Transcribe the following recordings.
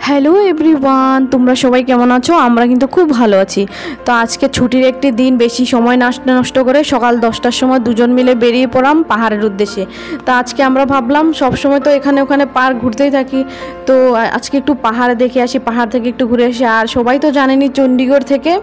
Hello everyone, তোমরা সবাই কেমন আছো? আমরা কিন্তু খুব ভালো আছি। তো আজকে ছুটির একটি দিন, বেশি সময় নষ্ট করে সকাল 10টার সময় দুজন মিলে বেরিয়ে পড়লাম পাহাড়ের উদ্দেশ্যে। তো আজকে আমরা ভাবলাম সবসময় তো এখানে ওখানে পার্ক ঘুরতেই থাকি, তো আজকে একটু পাহাড় দেখে আসি, পাহাড় থেকে একটু ঘুরে আসি। আর সবাই তো জানেনই চণ্ডীগড় থেকে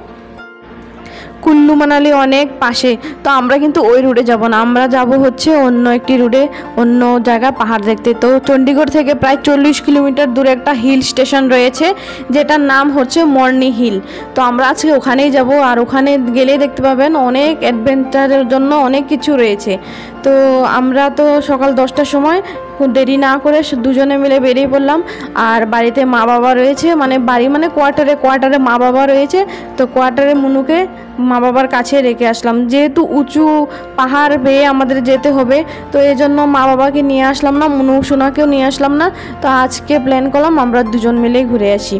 কুল্লু মানালি অনেক পাশে, তো আমরা কিন্তু ওই রুটে যাব না, আমরা যাব হচ্ছে অন্য একটি রুটে, অন্য জায়গায় পাহাড় দেখতে। তো চণ্ডীগড় থেকে প্রায় 40 কিলোমিটার দূরে একটা হিল স্টেশন রয়েছে, যেটার নাম হচ্ছে মর্নি হিল। তো আমরা আজকে ওখানেই যাব, আর ওখানে গেলেই দেখতে পাবেন অনেক অ্যাডভেঞ্চারের জন্য অনেক কিছু রয়েছে। তো আমরা তো সকাল 10টার সময় দেরি না করে দুজনে মিলে বেরিয়ে পড়লাম। আর বাড়িতে মা বাবা রয়েছে, মানে বাড়ি মানে কোয়ার্টারে মা বাবা রয়েছে। তো কোয়ার্টারে মুনুকে মা বাবার কাছে রেখে আসলাম, যেহেতু উঁচু পাহাড় বেয়ে আমাদের যেতে হবে, তো এই জন্য মা বাবাকে নিয়ে আসলাম না, মুনু সোনাকেও নিয়ে আসলাম না। তো আজকে প্ল্যান করলাম আমরা দুজন মিলেই ঘুরে আসি।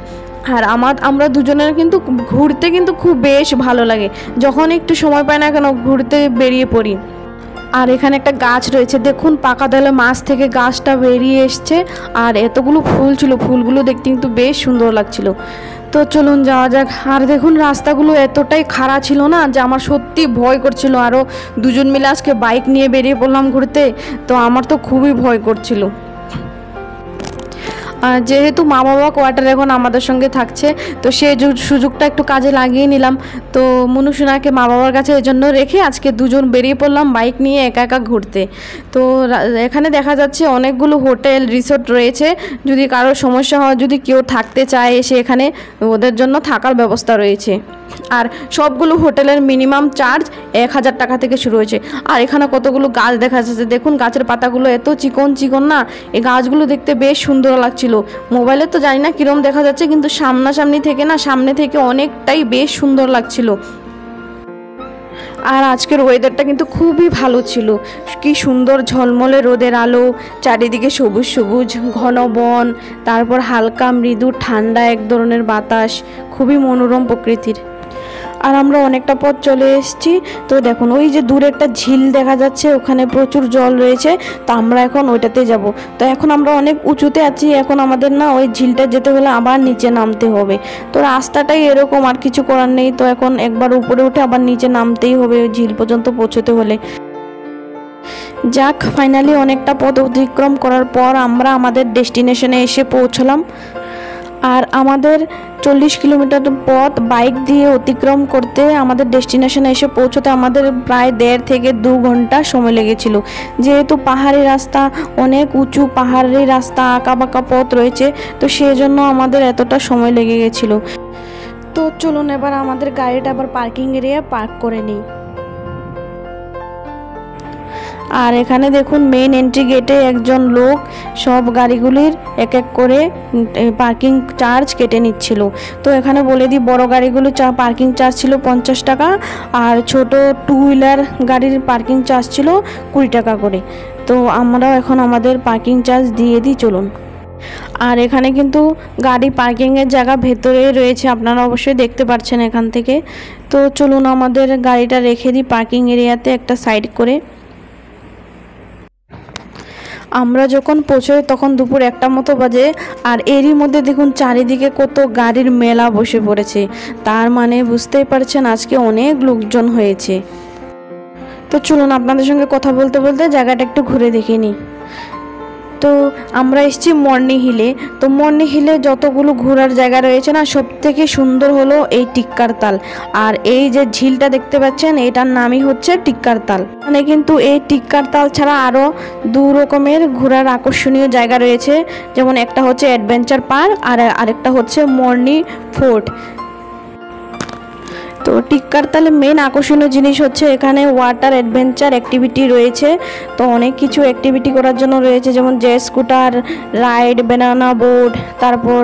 আর আমরা দুজনের কিন্তু ঘুরতে কিন্তু খুব বেশ ভালো লাগে, যখন একটু সময় পাই না কেন ঘুরতে বেরিয়ে পড়ি। আর এখানে একটা গাছ রয়েছে, দেখুন পাকা দেয়ালে মাছ থেকে গাছটা বেরিয়ে এসছে, আর এতগুলো ফুল ছিল, ফুলগুলো দেখতে কিন্তু বেশ সুন্দর লাগছিল। তো চলুন যাওয়া যাক। আর দেখুন রাস্তাগুলো এতটাই খারাপ ছিল না যে আমার সত্যি ভয় করছিল। আরও দুজন মিলে আজকে বাইক নিয়ে বেরিয়ে পড়লাম ঘুরতে, তো আমার তো খুবই ভয় করছিল। যেহেতু মা বাবা কোয়ার্টার এখন আমাদের সঙ্গে থাকছে, তো সেই সুযোগটা একটু কাজে লাগিয়ে নিলাম। তো মুনুসোনাকে মা বাবার কাছে এই জন্য রেখে আজকে দুজন বেরিয়ে পড়লাম বাইক নিয়ে একা একা ঘুরতে। তো এখানে দেখা যাচ্ছে অনেকগুলো হোটেল রিসোর্ট রয়েছে, যদি কারোর সমস্যা হয়, যদি কেউ থাকতে চায় এসে এখানে ওদের জন্য থাকার ব্যবস্থা রয়েছে। আর সবগুলো হোটেলের মিনিমাম চার্জ 1000 টাকা থেকে শুরু হয়েছে। আর এখানে কতগুলো গাছ দেখা যাচ্ছে, দেখুন গাছের পাতাগুলো এত চিকন চিকন না, এই গাছগুলো দেখতে বেশ সুন্দর লাগছিল। মোবাইলে তো জানি না কিরম দেখা যাচ্ছে, কিন্তু সামনে থেকে অনেকটাই বেশ সুন্দর লাগছিল। আর আজকের ওয়েদারটা কিন্তু খুবই ভালো ছিল, কি সুন্দর ঝলমলে রোদের আলো, চারিদিকে সবুজ সবুজ ঘন বন, তারপর হালকা মৃদু ঠান্ডা এক ধরনের বাতাস, খুবই মনোরম প্রকৃতির। আর আমরা অনেকটা পথ চলে এসেছি। তো দেখুন ওই যে দূরে একটা ঝিল দেখা যাচ্ছে, ওখানে প্রচুর জল রয়েছে, তো আমরা এখন ওইটাতে যাব। তো এখন আমরা অনেক উঁচুতে আছি, এখন আমাদের না ওই ঝিলটা যেতে হলে আবার নিচে নামতে হবে। তো রাস্তাটাই এরকম, আর কিছু করার নেই। তো এখন একবার উপরে উঠে আবার নিচে নামতেই হবে ওই ঝিল পর্যন্ত পৌঁছতে হলে। যাক, ফাইনালি অনেকটা পথ অতিক্রম করার পর আমরা আমাদের ডেস্টিনেশনে এসে পৌঁছলাম। আর আমাদের 40 কিলোমিটার পথ বাইক দিয়ে অতিক্রম করতে, আমাদের ডেস্টিনেশনে এসে পৌঁছতে আমাদের প্রায় 1.5 থেকে 2 ঘন্টা সময় লেগেছিল। যেহেতু পাহাড়ি রাস্তা, অনেক উঁচু পাহাড়ি রাস্তা, আঁকা বাঁকা পথ রয়েছে, তো সেই জন্য আমাদের এতটা সময় লেগে গেছিলো। তো চলুন এবার আমাদের গাড়িটা আবার পার্কিং এরিয়া পার্ক করে নিই। আর এখানে দেখুন মেইন এন্ট্রি গেটে একজন লোক সব গাড়িগুলির এক এক করে পার্কিং চার্জ কেটে নিচ্ছিল। তো এখানে বলে দিই, বড় গাড়িগুলো পার্কিং চার্জ ছিল 50 টাকা, আর ছোট 2 হুইলার গাড়ির পার্কিং চার্জ ছিল 20 টাকা করে। তো আমরাও এখন আমাদের পার্কিং চার্জ দিয়ে দিই, চলুন। আর এখানে কিন্তু গাড়ি পার্কিংয়ের জায়গা ভেতরে রয়েছে, আপনারা অবশ্যই দেখতে পাচ্ছেন এখান থেকে। তো চলুন আমাদের গাড়িটা রেখে দিই পার্কিং এরিয়াতে একটা সাইড করে। আমরা যখন পৌঁছই তখন দুপুর 1টা মতো বাজে, আর এরই মধ্যে দেখুন চারিদিকে কত গাড়ির মেলা বসে পড়েছে, তার মানে বুঝতেই পারছেন আজকে অনেক লোকজন হয়েছে। তো চলুন আপনাদের সঙ্গে কথা বলতে বলতে জায়গাটা একটু ঘুরে দেখে নিই। তো আমরা এসেছি মর্নি হিলে। তো মর্নি হিলে যতগুলো ঘোরার জায়গা রয়েছে না, সব থেকে সুন্দর হলো এই টিক্কার তাল। আর এই যে ঝিলটা দেখতে পাচ্ছেন, এটার নামই হচ্ছে টিক্কার তাল। মানে কিন্তু এই টিক্কার তাল ছাড়া আরও 2 রকমের ঘোরার আকর্ষণীয় জায়গা রয়েছে, যেমন একটা হচ্ছে অ্যাডভেঞ্চার পার্ক, আর আরেকটা হচ্ছে মর্নি ফোর্ট। তো টিক্কার তালে মেন আকর্ষণীয় জিনিস হচ্ছে এখানে ওয়াটার অ্যাডভেঞ্চার অ্যাক্টিভিটি রয়েছে। তো অনেক কিছু অ্যাক্টিভিটি করার জন্য রয়েছে, যেমন jet scooter ride, banana boat, তারপর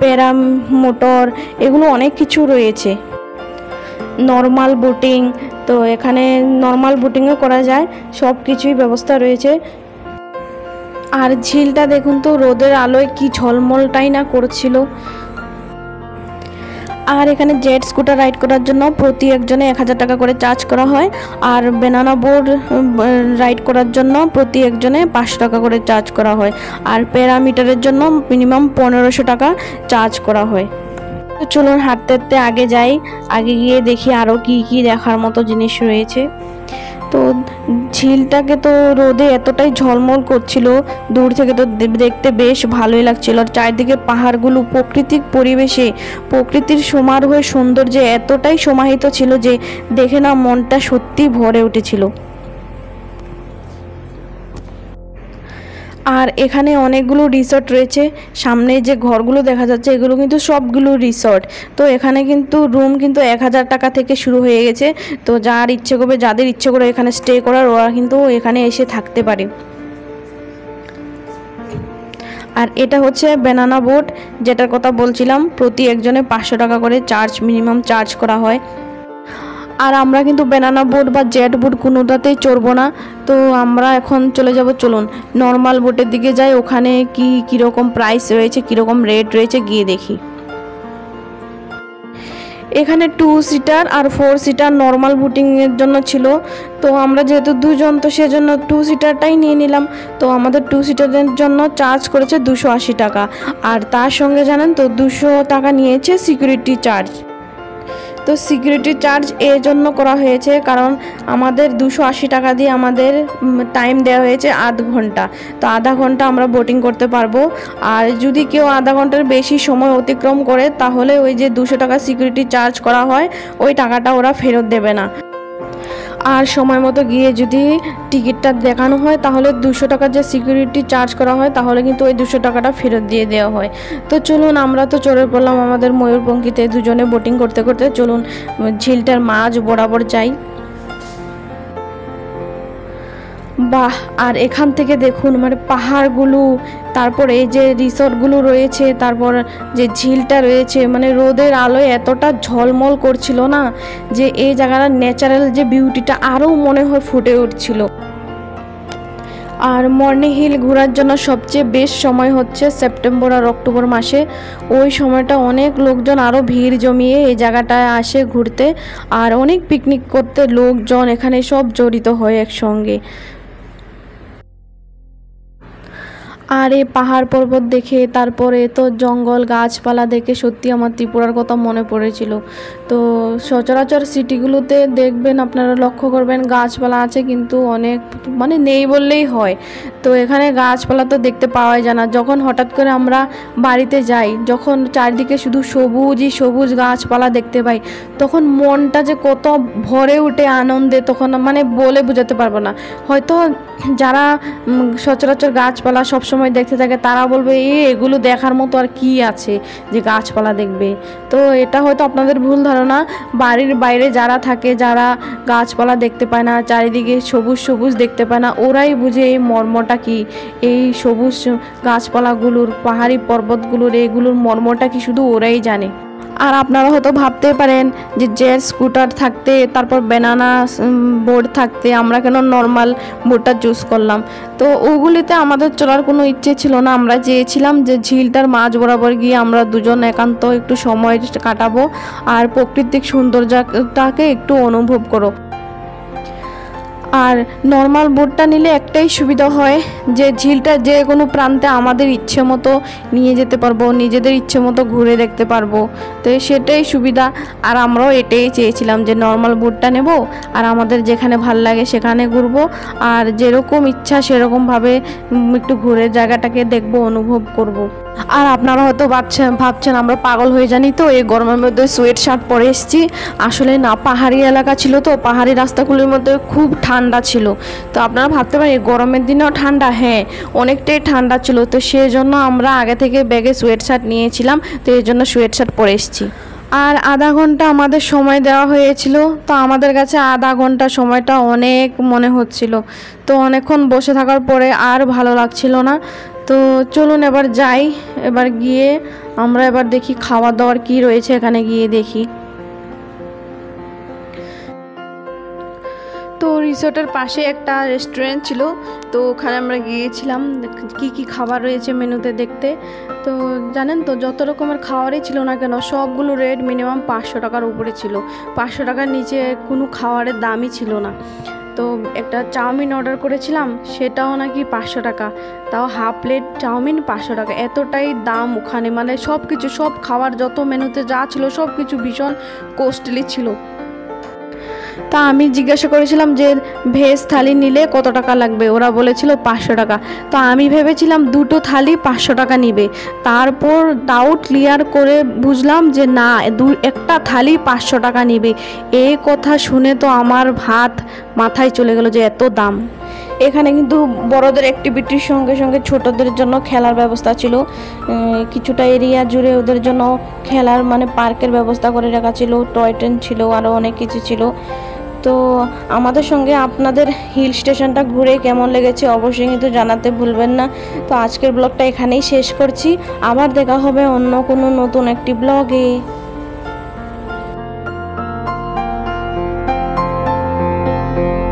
প্যারাম মোটর, এগুলো অনেক কিছু রয়েছে। নর্মাল বোটিং, তো এখানে নর্মাল বোটিংও করা যায়, সব কিছুই ব্যবস্থা রয়েছে। আর ঝিলটা দেখুন তো রোদের আলোয় কি ঝলমলটাই না করছিল। আর এখানে জেট স্কুটার রাইড করার জন্য প্রতি একজনে 1000 টাকা করে চার্জ করা হয়। আর ব্যানানা বোট রাইড করার জন্য প্রতি একজনে 500 টাকা করে চার্জ করা হয়। আর প্যারামিটারের জন্য মিনিমাম 1500 টাকা চার্জ করা হয়। তো চলুন হাঁটতে হাঁটতে আগে যাই, আগে গিয়ে দেখি আরও কি কি দেখার মতো জিনিস রয়েছে। তো ঝিলটাকে তো রোদে এতটাই ঝলমল করছিল, দূর থেকে তো দেখতে বেশ ভালোই লাগছিল। আর চারিদিকে পাহাড়গুলো প্রাকৃতিক পরিবেশে প্রকৃতির সমারোহে সৌন্দর্যে এতটাই সমাহিত ছিল যে দেখে না মনটা সত্যি ভরে উঠেছিল। আর এখানে অনেকগুলো রিসর্ট রয়েছে, সামনে যে ঘরগুলো দেখা যাচ্ছে এগুলো কিন্তু সবগুলো রিসর্ট। তো এখানে কিন্তু রুম কিন্তু 1000 টাকা থেকে শুরু হয়ে গেছে। তো যার ইচ্ছে করবে, যাদের ইচ্ছে করে এখানে স্টে করার, ওরা কিন্তু এখানে এসে থাকতে পারে। আর এটা হচ্ছে ব্যানানা বোট, যেটার কথা বলছিলাম, প্রতি একজনে 500 টাকা করে মিনিমাম চার্জ করা হয়। আর আমরা কিন্তু ব্যানানা বোট বা জেট বোট কোনোটাতেই চড়বো না। তো আমরা এখন চলে যাব, চলুন নর্মাল বোটের দিকে যাই, ওখানে কীরকম প্রাইস রয়েছে, কীরকম রেট রয়েছে গিয়ে দেখি। এখানে 2 সিটার আর 4 সিটার নর্মাল বুটিংয়ের জন্য ছিল। তো আমরা যেহেতু দুজন, তো সেজন্য 2 সিটারটাই নিয়ে নিলাম। তো আমাদের 2 সিটারের জন্য চার্জ করেছে 280 টাকা। আর তার সঙ্গে জানেন তো 200 টাকা নিয়েছে সিকিউরিটি চার্জ। তো সিকিউরিটি চার্জ এর জন্য করা হয়েছে কারণ আমাদের 280 টাকা দিয়ে আমাদের টাইম দেওয়া হয়েছে আধ ঘন্টা। তো আধা ঘন্টা আমরা বোটিং করতে পারবো। আর যদি কেউ আধা ঘন্টার বেশি সময় অতিক্রম করে তাহলে ওই যে 200 টাকা সিকিউরিটি চার্জ করা হয়, ওই টাকাটা ওরা ফেরত দেবে না। আর সময় মতো গিয়ে যদি টিকিটটা দেখানো হয় তাহলে 200 টাকার যে সিকিউরিটি চার্জ করা হয় তাহলে কিন্তু ওই 200 টাকাটা ফেরত দিয়ে দেওয়া হয়। তো চলুন আমরা তো চড়ে পড়লাম আমাদের ময়ূরপঙ্খীতে দুজনে বোটিং করতে করতে। চলুন ঝিলটার মাঝ বরাবর যাই। বাহ! আর এখান থেকে দেখুন মানে পাহাড়গুলো, তারপর এই যে রিসর্টগুলো রয়েছে, তারপর যে ঝিলটা রয়েছে, মানে রোদের আলোয় এতটা ঝলমল করছিল না যে এই জায়গাটার ন্যাচারাল যে বিউটিটা আরও মনে হয় ফুটে উঠছিল। আর মর্নি হিল ঘোরার জন্য সবচেয়ে বেস্ট সময় হচ্ছে সেপ্টেম্বর আর অক্টোবর মাসে। ওই সময়টা অনেক লোকজন আরও ভিড় জমিয়ে এই জায়গাটায় আসে ঘুরতে, আর অনেক পিকনিক করতে লোকজন এখানে সব জড়িত হয় একসঙ্গে। আর এই পাহাড় পর্বত দেখে, তারপরে তো জঙ্গল গাছপালা দেখে সত্যি আমার ত্রিপুরার কথা মনে পড়েছিল। তো সচরাচর সিটিগুলোতে দেখবেন, আপনারা লক্ষ্য করবেন গাছপালা আছে কিন্তু অনেক, মানে নেই বললেই হয়। তো এখানে গাছপালা তো দেখতে পাওয়াই যায় না। যখন হঠাৎ করে আমরা বাড়িতে যাই, যখন চারদিকে শুধু সবুজই সবুজ গাছপালা দেখতে পাই, তখন মনটা যে কত ভরে ওঠে আনন্দে, তখন মানে বলে বোঝাতে পারবো না। হয়তো যারা সচরাচর গাছপালা সবসময় দেখতে থাকে তারা বলবে এগুলো দেখার মতো আর কি আছে যে গাছপালা দেখবে। তো এটা হয়তো আপনাদের ভুল ধারণা। বাড়ির বাইরে যারা থাকে, যারা গাছপালা দেখতে পায় না, চারিদিকে সবুজ সবুজ দেখতে পায় না, ওরাই বুঝে এই মর্মটা কি, এই সবুজ গাছপালাগুলোর, পাহাড়ি পর্বতগুলোর, এগুলোর মর্মটা কি শুধু ওরাই জানে। আর আপনারা হয়তো ভাবতে পারেন যে জেট স্কুটার থাকতে, তারপর ব্যানানা বোট থাকতে আমরা কেন নর্মাল বোটটা চুজ করলাম। তো ওগুলিতে আমাদের চলার কোনো ইচ্ছে ছিল না। আমরা চেয়েছিলাম যে ঝিলটার মাঝ বরাবর গিয়ে আমরা দুজন একান্ত একটু সময় কাটাবো আর প্রাকৃতিক সৌন্দর্যটাকে একটু অনুভব করো। আর নর্মাল বোটটা নিলে একটাই সুবিধা হয় যে ঝিলটা যে কোনো প্রান্তে আমাদের ইচ্ছে মতো নিয়ে যেতে পারবো, নিজেদের ইচ্ছে মতো ঘুরে দেখতে পারবো। তো সেটাই সুবিধা। আর আমরাও এটাই চেয়েছিলাম যে নর্মাল বোটটা নেব আর আমাদের যেখানে ভাল লাগে সেখানে ঘুরবো, আর যেরকম ইচ্ছা সেরকমভাবে একটু ঘুরে জায়গাটাকে দেখবো, অনুভব করব। আর আপনারা হয়তো ভাবছেন আমরা পাগল হয়ে জানি তো এই গরমের মধ্যে সোয়েট শার্ট পরে এসেছি। আসলে না, পাহাড়ি এলাকা ছিল তো, পাহাড়ি রাস্তাগুলির মধ্যে খুব ঠান্ডা ছিল। তো আপনারা ভাবতে পারেন গরমের দিনেও ঠান্ডা, হ্যাঁ অনেকটাই ঠান্ডা ছিল। তো সেই জন্য আমরা আগে থেকে ব্যাগে সোয়েট শার্ট নিয়েছিলাম, তো এই জন্য সোয়েট শার্ট পরে এসেছি। আর আধা ঘন্টা আমাদের সময় দেওয়া হয়েছিল। তো আমাদের কাছে আধা ঘন্টা সময়টা অনেক মনে হচ্ছিল। তো অনেকক্ষণ বসে থাকার পরে আর ভালো লাগছিল না। তো চলুন এবার যাই, এবার গিয়ে আমরা এবার দেখি খাওয়া দাওয়ার কি রয়েছে, এখানে গিয়ে দেখি। তো রিসোর্টের পাশে একটা রেস্টুরেন্ট ছিল, তো ওখানে আমরা গিয়েছিলাম কি কি খাবার রয়েছে মেনুতে দেখতে। তো জানেন তো, যত রকমের খাবারই ছিল না কেন সবগুলো রেট মিনিমাম 500 টাকার উপরে ছিল। 500 টাকার নিচে কোনো খাবারের দামই ছিল না। তো একটা চাউমিন অর্ডার করেছিলাম, সেটাও নাকি 500 টাকা, তাও হাফ প্লেট চাউমিন 500 টাকা। এতটাই দাম ওখানে, মানে সব কিছু, সব খাবার যত মেনুতে যা ছিল সব কিছু ভীষণ কস্টলি ছিল। তা আমি জিজ্ঞাসা করেছিলাম যে ভেজ থালি নিলে কত টাকা লাগবে, ওরা বলেছিল 500 টাকা। তো আমি ভেবেছিলাম দুটো থালি 500 টাকা নিবে, তারপর ডাউট ক্লিয়ার করে বুঝলাম যে না, একটা থালি 500 টাকা নিবে। এই কথা শুনে তো আমার ভাত মাথায় চলে গেল যে এত দাম। এখানে কিন্তু বড়দের অ্যাক্টিভিটির সঙ্গে সঙ্গে ছোটদের জন্য খেলার ব্যবস্থা ছিল। কিছুটা এরিয়া জুড়ে ওদের জন্য খেলার মানে পার্কের ব্যবস্থা করে রাখা ছিল, টয় ট্রেন ছিল, আরও অনেক কিছু ছিল। তো আমাদের সঙ্গে আপনাদের হিল স্টেশনটা ঘুরে কেমন লেগেছে অবশ্যই কিন্তু জানাতে ভুলবেন না। তো আজকের ব্লগটা এখানেই শেষ করছি, আবার দেখা হবে অন্য কোনো নতুন একটি ব্লগে।